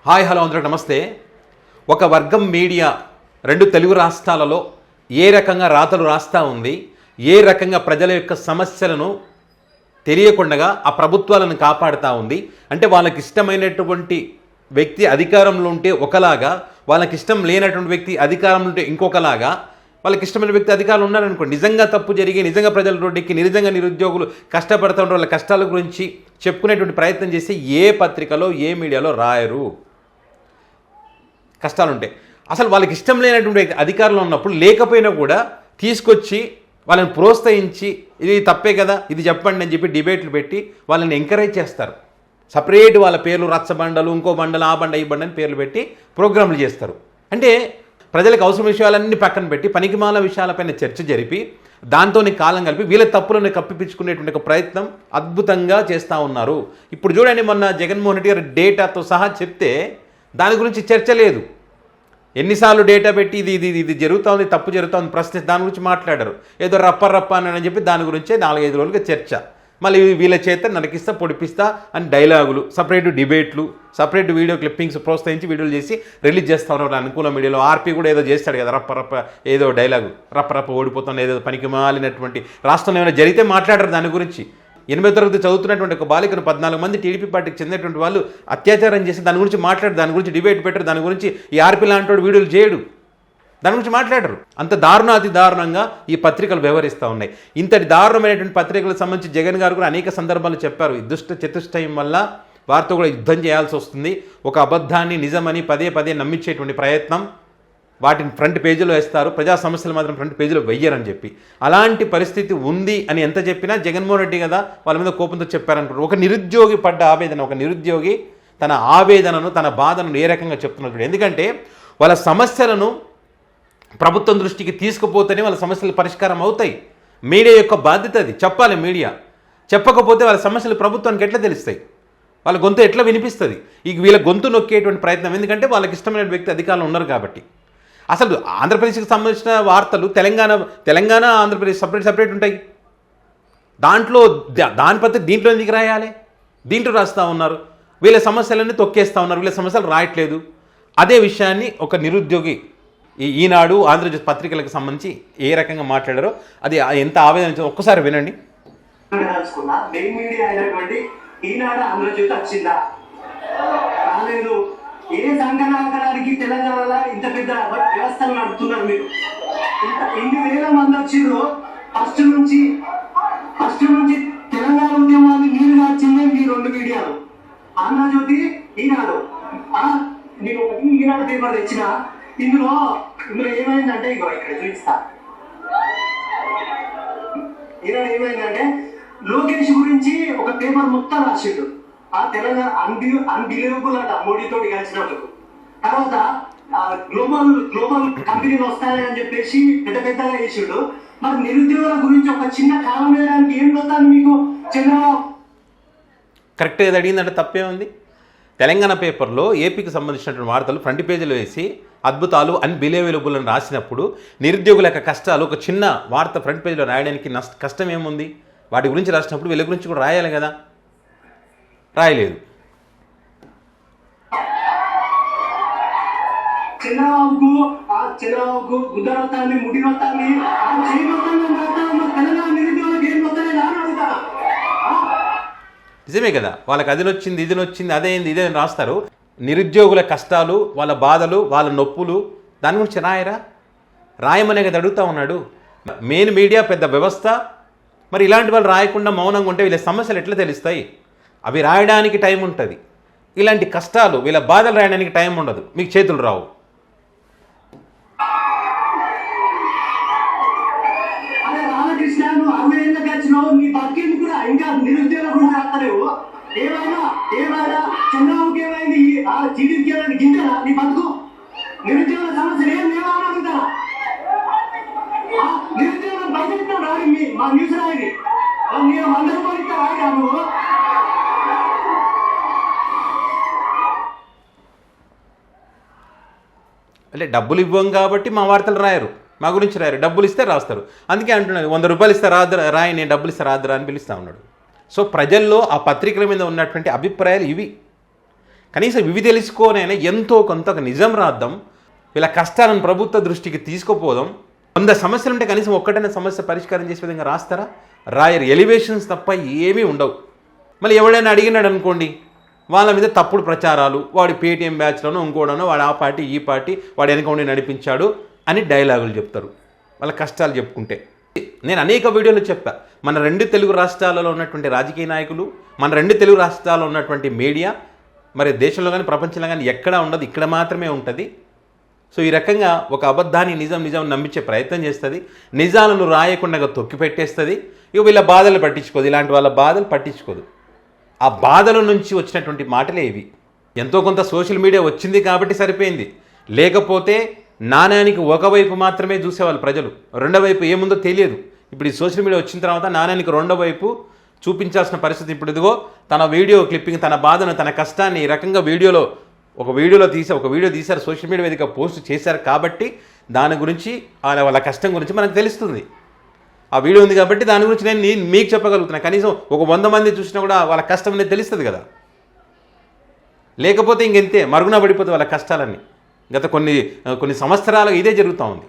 Hi hello అందరూ నమస్తే. ఒక వర్గం మీడియా రెండు తెలుగు రాష్ట్రాలలో ఏ రకంగా రాతలు రాస్తూ ఉంది, ఏ రకంగా ప్రజల యొక్క సమస్యలను తెలియకుండా ఆ ప్రభుత్వాలను కాపాడుతూ ఉంది. అంటే వాళ్ళకి ఇష్టమైనటువంటి వ్యక్తి అధికారంలో ఉంటే ఒకలాగా, వాళ్ళకి ఇష్టం లేనటువంటి వ్యక్తి అధికారంలో ఉంటే ఇంకొకలాగా, వాళ్ళకి ఇష్టమైన వ్యక్తి అధికారులు ఉన్నారనుకోండి, నిజంగా తప్పు జరిగి నిజంగా ప్రజల రోడ్డుకి నిజంగా నిరుద్యోగులు కష్టపడుతూ ఉంటే వాళ్ళ కష్టాల గురించి చెప్పుకునేటువంటి ప్రయత్నం చేసి ఏ పత్రికలో ఏ మీడియాలో రాయరు. కష్టాలుంటాయి. అసలు వాళ్ళకి ఇష్టం లేనటువంటి అధికారులు ఉన్నప్పుడు లేకపోయినా కూడా తీసుకొచ్చి వాళ్ళని ప్రోత్సహించి ఇది తప్పే కదా, ఇది చెప్పండి అని చెప్పి డిబేట్లు పెట్టి వాళ్ళని ఎంకరేజ్ చేస్తారు. సపరేట్ వాళ్ళ పేర్లు రచ్చబండలు, ఇంకో బండలు, ఆ బండ ఈ బండ అని పేర్లు పెట్టి ప్రోగ్రాంలు చేస్తారు. అంటే ప్రజలకు అవసరం విషయాలన్నీ పక్కన పెట్టి పనికిమాల విషయాలపైన చర్చ జరిపి దాంతోని కాలం కలిపి వీళ్ళ తప్పులను కప్పిపించుకునేటువంటి ఒక ప్రయత్నం అద్భుతంగా చేస్తూ ఉన్నారు. ఇప్పుడు చూడండి, మొన్న జగన్మోహన్ రెడ్డి గారు డేటాతో సహా చెప్తే దాని గురించి చర్చ లేదు. ఎన్నిసార్లు డేటా పెట్టి ఇది ఇది ఇది జరుగుతుంది, తప్పు జరుగుతుంది ప్రశ్నిస్తే దాని గురించి మాట్లాడారు. ఏదో రప్ప అని చెప్పి దాని గురించే 4-5 రోజులుగా చర్చ. మళ్ళీ వీళ్ళ చేత నరికిస్తా పొడిపిస్తా అని డైలాగులు, సపరేట్ డిబేట్లు, సపరేట్ వీడియో క్లిప్పింగ్స్ ప్రోత్సహించి వీడియోలు చేసి రిలీజ్ చేస్తూ ఉన్నారు అనుకూల మీడియాలో. ఆర్పీ కూడా ఏదో చేస్తాడు కదా, రప్ప ఏదో డైలాగు, రప్ప ఓడిపోతుంది, ఏదో పనికి మాలినటువంటి రాష్ట్రంలో ఏమైనా జరిగితే మాట్లాడరు దాని గురించి. 8వ తరగతి చదువుతున్నటువంటి ఒక బాలికను 14 మంది టీడీపీ పార్టీకి చెందినటువంటి వాళ్ళు అత్యాచారం చేసి దాని గురించి మాట్లాడు, దాని గురించి డిబేట్ పెట్టరు, దాని గురించి ఈ ఆర్పీ లాంటి వీడియోలు చేయడు, దాని గురించి మాట్లాడరు. అంత అతి దారుణంగా ఈ పత్రికలు వ్యవహరిస్తూ ఉన్నాయి. ఇంతటి దారుణమైనటువంటి పత్రికలకు సంబంధించి జగన్ గారు కూడా అనేక సందర్భాలు చెప్పారు. ఈ దుష్ట చతుష్టయం వల్ల వారితో కూడా యుద్ధం చేయాల్సి వస్తుంది. ఒక అబద్ధాన్ని నిజమని పదే నమ్మించేటువంటి ప్రయత్నం, వాటిని ఫ్రంట్ పేజీలో వేస్తారు, ప్రజా సమస్యలు మాత్రం ఫ్రంట్ పేజీలో వెయ్యరని చెప్పి. అలాంటి పరిస్థితి ఉంది అని ఎంత చెప్పినా జగన్మోహన్ రెడ్డి కదా వాళ్ళ మీద కోపంతో చెప్పారనుకుంటారు. ఒక నిరుద్యోగి పడ్డ ఆవేదన, ఒక నిరుద్యోగి తన ఆవేదనను, తన బాధను ఏ రకంగా చెప్తున్నట్టు. ఎందుకంటే వాళ్ళ సమస్యలను ప్రభుత్వం దృష్టికి తీసుకుపోతేనే వాళ్ళ సమస్యలు పరిష్కారం అవుతాయి. మీడియా యొక్క బాధ్యత అది, చెప్పాలి. మీడియా చెప్పకపోతే వాళ్ళ సమస్యలు ప్రభుత్వానికి ఎట్లా తెలుస్తాయి, వాళ్ళ గొంతు ఎట్లా వినిపిస్తుంది? ఇక వీళ్ళ గొంతు నొక్కేటువంటి ప్రయత్నం, ఎందుకంటే వాళ్ళకి ఇష్టమైన వ్యక్తి అధికారులు ఉన్నారు కాబట్టి. అసలు ఆంధ్రప్రదేశ్కి సంబంధించిన వార్తలు తెలంగాణ ఆంధ్రప్రదేశ్ సపరేట్ ఉంటాయి. దాంట్లో దాని పద్ధతి దీంట్లో ఎందుకు రాయాలి? దీంట్లో రాస్తూ ఉన్నారు. వీళ్ళ సమస్యలన్నీ తొక్కేస్తూ ఉన్నారు, వీళ్ళ సమస్యలు రాయట్లేదు. అదే విషయాన్ని ఒక నిరుద్యోగి ఈనాడు ఆంధ్రప్రదేశ్ పత్రికలకు సంబంధించి ఏ రకంగా మాట్లాడారో అది ఎంత ఆవేదన ఒక్కసారి వినండి. ఏ సంఘనానికి తెలంగాణలో ఇంత పెద్ద వ్యవస్థలు నడుపుతున్నారు మీరు? ఎన్ని వేల మంది వచ్చిర్రు ఫస్ట్ నుంచి తెలంగాణ ఉద్యమాన్ని మీరు నచ్చిందే మీ 2 మీడియాలు, ఆంధ్రజ్యోతి, ఈనాడు. నేను ఒకటి ఈనాడు పేపర్ తెచ్చిన, ఇందులో ఏమైందంటే ఇగో ఇక్కడ చూపిస్తా. ఈనాడు ఏమైందంటే లోకేష్ గురించి ఒక పేపర్ మొత్తం రాసిండు. ఆ తెలంగాణ అన్బిలీవబుల్ అట మోడీతోటి కలిసినప్పుడు. తర్వాత గ్లోబల్ కంపెనీలు వస్తాయని చెప్పేసి పెద్దగా చేసిండు. మరి నిరుద్యోగుల గురించి ఒక చిన్న కాలం వేయడానికి ఏం పోతాను మీకు చంద్రబాబు? కరెక్ట్గా ఏది అడిగిందంటే తప్పే ఉంది. తెలంగాణ పేపర్లో ఏపీకి సంబంధించినటువంటి వార్తలు ఫ్రంట్ పేజీలో వేసి అద్భుతాలు అన్బిలీవబుల్ అని రాసినప్పుడు నిరుద్యోగుల యొక్క కష్టాలు ఒక చిన్న వార్త ఫ్రంట్ పేజీలో రాయడానికి కష్టం ఏముంది? వాటి గురించి రాసినప్పుడు వీళ్ళ గురించి కూడా రాయాలి కదా, రాయలేదు. చంద్రబాబుకు గుద్దరొత్తాన్ని, ముడినొత్తాన్ని, నిజమే కదా, వాళ్ళకి అది నొచ్చింది అదేంది ఇదే రాస్తారు. నిరుద్యోగుల కష్టాలు, వాళ్ళ బాధలు, వాళ్ళ నొప్పులు దాని గురించి రాయమనే కదా అడుగుతూ ఉన్నాడు. మెయిన్ మీడియా పెద్ద వ్యవస్థ. మరి ఇలాంటి వాళ్ళు రాయకుండా మౌనంగా ఉంటే వీళ్ళ సమస్యలు ఎట్లా తెలుస్తాయి? అవి రాయడానికి టైం ఉంటుంది, ఇలాంటి కష్టాలు వీళ్ళ బాధలు రాయడానికి టైం ఉండదు, మీకు చేతులు రావు. చంద్రబాబుకి ఏమైంది? జీవించాలని గింజరా నీ బతుకు? నిరుద్యోగుల సమస్యలు ఏం లేవని అడుగుతారా? నిరుద్యోగుల బడ్జెట్ రాయి, మా న్యూస్ రాయి, నేను 100 రూపాయలు ఇస్తా రాయిరా నువ్వు. అంటే డబ్బులు ఇవ్వం కాబట్టి మా వార్తలు రాయరు, మా గురించి రాయరు. డబ్బులు ఇస్తే రాస్తారు. అందుకే అంటున్నాడు 100 రూపాయలు ఇస్తే రాయి, నేను డబ్బులు ఇస్తే రాదురా అని పిలుస్తూ ఉన్నాడు. సో ప్రజల్లో ఆ పత్రికల మీద ఉన్నటువంటి అభిప్రాయాలు ఇవి. కనీసం ఇవి తెలుసుకోనైనా ఎంతో కొంత ఒక నిజం రాద్దాం, వీళ్ళ కష్టాలను ప్రభుత్వ దృష్టికి తీసుకుపోదాం. 100 సమస్యలు ఉంటే కనీసం ఒక్కటైనా సమస్య పరిష్కారం చేసే విధంగా రాస్తారా? రాయరు. ఎలివేషన్స్ తప్ప ఏమీ ఉండవు. మళ్ళీ ఎవడైనా అడిగినాడు అనుకోండి, వాళ్ళ మీద తప్పుడు ప్రచారాలు, వాడి పేటీఎం బ్యాచ్లోనో ఇంకోడనో వాడు ఆ పార్టీ ఈ పార్టీ వాడు వెనక ఉండి నడిపించాడు అని డైలాగులు చెప్తారు వాళ్ళ కష్టాలు చెప్పుకుంటే. నేను అనేక వీడియోలు చెప్పా, మన 2 తెలుగు రాష్ట్రాలలో ఉన్నటువంటి రాజకీయ నాయకులు, మన 2 తెలుగు రాష్ట్రాల్లో ఉన్నటువంటి మీడియా మరి దేశంలో కానీ ప్రపంచంలో కానీ ఎక్కడా ఉండదు, ఇక్కడ మాత్రమే ఉంటుంది. సో ఈ రకంగా ఒక అబద్ధాన్ని నిజం నమ్మించే ప్రయత్నం చేస్తుంది, నిజాలను రాయకుండా తొక్కి పెట్టేస్తుంది. ఇక వీళ్ళ బాధలు పట్టించుకోదు, ఇలాంటి వాళ్ళ బాధలు పట్టించుకోదు. ఆ బాధల నుంచి వచ్చినటువంటి మాటలే ఇవి. ఎంతో కొంత సోషల్ మీడియా వచ్చింది కాబట్టి సరిపోయింది, లేకపోతే నాణ్యానికి ఒకవైపు మాత్రమే చూసేవాళ్ళు ప్రజలు, రెండో వైపు ఏముందో తెలియదు. ఇప్పుడు ఈ సోషల్ మీడియా వచ్చిన తర్వాత నాణ్యానికి రెండో వైపు చూపించాల్సిన పరిస్థితి. ఇప్పుడు ఇదిగో తన వీడియో క్లిప్పింగ్, తన బాధను, తన కష్టాన్ని ఈ రకంగా ఒక వీడియో తీశారు, సోషల్ మీడియా వేదిక పోస్ట్ చేశారు కాబట్టి దాని గురించి వాళ్ళ కష్టం గురించి మనకు తెలుస్తుంది. ఆ వీడియో ఉంది కాబట్టి దాని గురించి నేను మీకు చెప్పగలుగుతున్నాను. కనీసం ఒక 100 మంది చూసినా కూడా వాళ్ళ కష్టం అనేది తెలుస్తుంది కదా. లేకపోతే ఇంకెంతే మరుగున పడిపోతుంది వాళ్ళ కష్టాలన్నీ. గత కొన్ని సంవత్సరాలుగా ఇదే జరుగుతూ ఉంది.